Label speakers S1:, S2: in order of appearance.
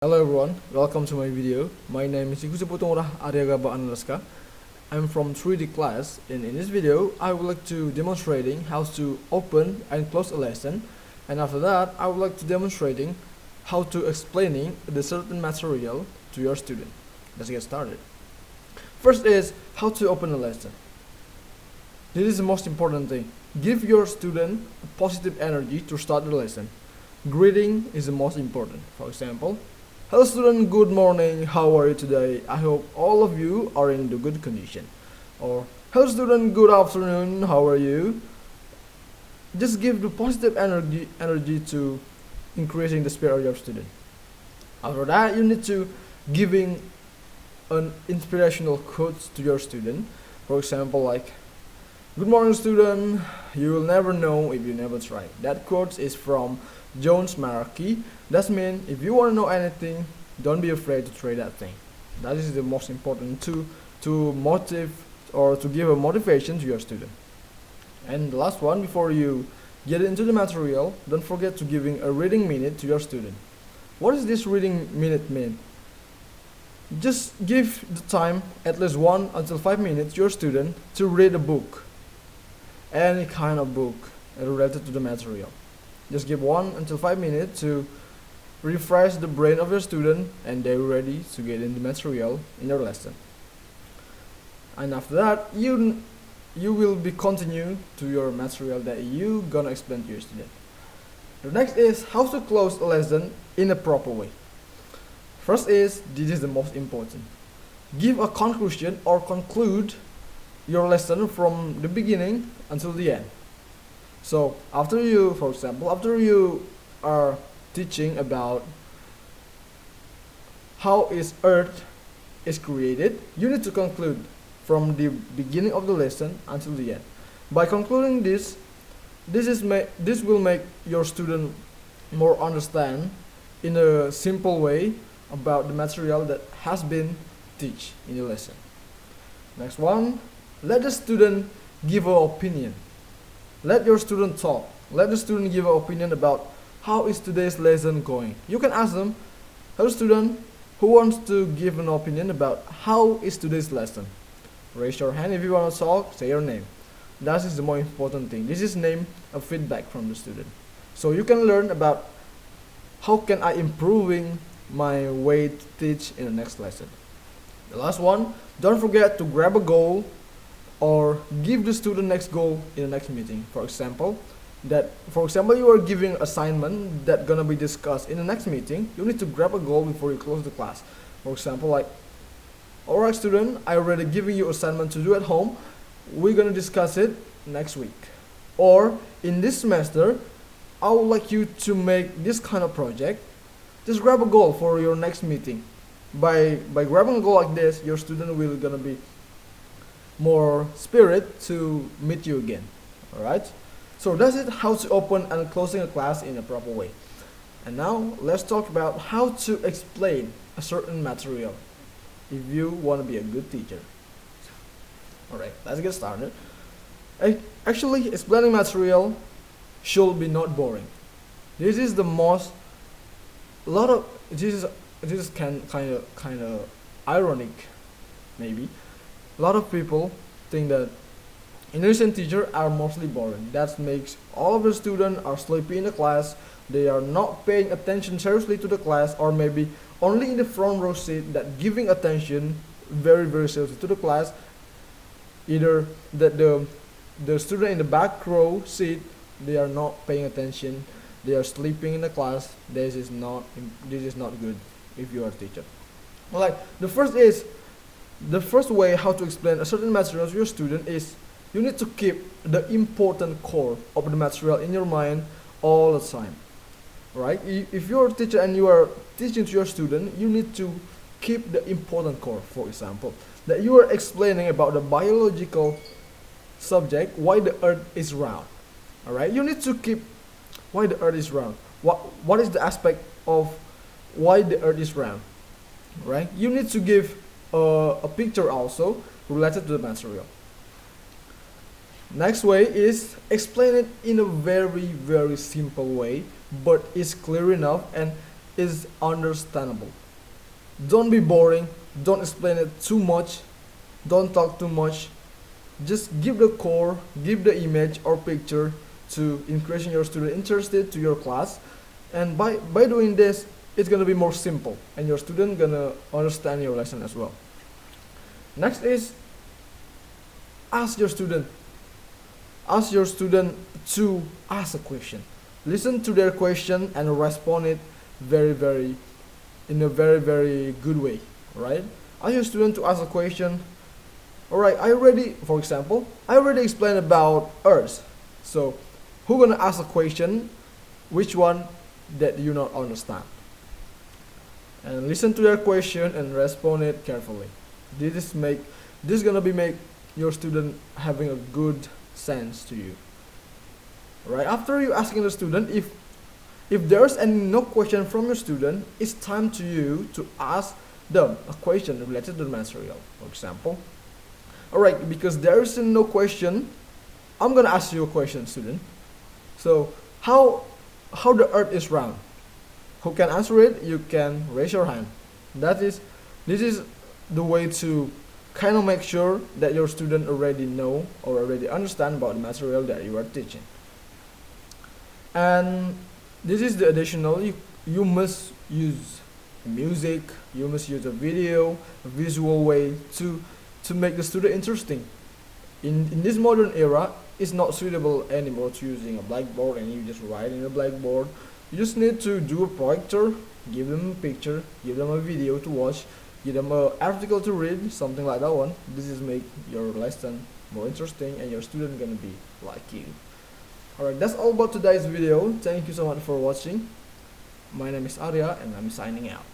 S1: Hello everyone, welcome to my video. My name is ARYA ANANADASKA. I'm from 3D class, and in this video I would like to demonstrating how to open and close a lesson, and after that I would like to demonstrating how to explaining the certain material to your student. Let's get started. First is how to open a lesson. This is the most important thing. Give your student a positive energy to start the lesson. Greeting is the most important. For example, hello student, good morning, how are you today? I hope all of you are in the good condition. Or, hello student, good afternoon, how are you? Just give the positive energy to increasing the spirit of your student. After that, you need to giving an inspirational quote to your student. For example, like, good morning student, you will never know if you never try. That quote is from Jones Markey. That means if you want to know anything, don't be afraid to try that thing. That is the most important to motivate or to give a motivation to your student. And the last one, before you get into the material, don't forget to giving a reading minute to your student. What does this reading minute mean? Just give the time at least 1 until 5 minutes to your student to read a book, any kind of book related to the material. Just give 1 until 5 minutes to refresh the brain of your student, and they're ready to get in the material in your lesson. And after that, you will be continue to your material that you gonna explain to your student. The next is how to close a lesson in a proper way. First is, this is the most important. Give a conclusion or conclude your lesson from the beginning until the end. So after you, for example, after you are teaching about how is Earth is created, you need to conclude from the beginning of the lesson until the end. By concluding this will make your student more understand in a simple way about the material that has been taught in the lesson. Next one, let the student give an opinion. Let your student talk. Let the student give an opinion about how is today's lesson going. You can ask them, hello student, who wants to give an opinion about how is today's lesson? Raise your hand if you want to talk, say your name. That is the more important thing. This is name a feedback from the student. So you can learn about how can I improving my way to teach in the next lesson. The last one, don't forget to grab a goal or give the student next goal in the next meeting. For example, you are giving assignment that gonna be discussed in the next meeting. You need to grab a goal before you close the class. For example, like, alright student, I already giving you assignment to do at home. We're gonna discuss it next week. Or in this semester, I would like you to make this kind of project. Just grab a goal for your next meeting. By grabbing a goal like this, your student will gonna be more spirit to meet you again. Alright, so that's it, how to open and closing a class in a proper way. And now let's talk about how to explain a certain material if you want to be a good teacher. Alright, let's get started. Actually, explaining material should be not boring. This is the most this is kind of ironic, maybe. A lot of people think that Indonesian teachers are mostly boring. That makes all of the students are sleepy in the class. They are not paying attention seriously to the class, or maybe only in the front row seat that giving attention very seriously to the class. Either that the student in the back row seat, they are not paying attention. They are sleeping in the class. This is not good if you are a teacher. Like, the first way how to explain a certain material to your student is you need to keep the important core of the material in your mind all the time. Right? If you're a teacher and you are teaching to your student, you need to keep the important core. For example, that you are explaining about the biological subject, why the earth is round. Alright? You need to keep why the earth is round. What is the aspect of why the earth is round? Right? You need to give a picture also related to the material. Next way is explain it in a very simple way, but it's clear enough and is understandable. Don't be boring, don't explain it too much, don't talk too much. Just give the core, give the image or picture to increasing your student interested to your class. And by doing this, it's gonna be more simple and your student gonna understand your lesson as well. Next is ask your student. Ask your student to ask a question. Listen to their question and respond it in a very good way, right? Ask your student to ask a question. Alright, for example, I already explained about Earth. So, who gonna ask a question? Which one that you not understand? And listen to their question and respond it carefully. This is gonna make your student having a good sense to you. Right after you asking the student, if there's no question from your student, it's time to you to ask them a question related to the material. For example, alright, because there is no question, I'm gonna ask you a question, student. So how the earth is round? Who can answer it? You can raise your hand. This is the way to kind of make sure that your student already know or already understand about the material that you are teaching. And this is the additional, you must use music, you must use a video, a visual way to make the student interesting. In this modern era, it's not suitable anymore to using a blackboard and you just write in a blackboard. You just need to do a projector, give them a picture, give them a video to watch, give them an article to read, something like that one. This is make your lesson more interesting and your student gonna be like you. Alright, that's all about today's video. Thank you so much for watching. My name is ARYA and I'm signing out.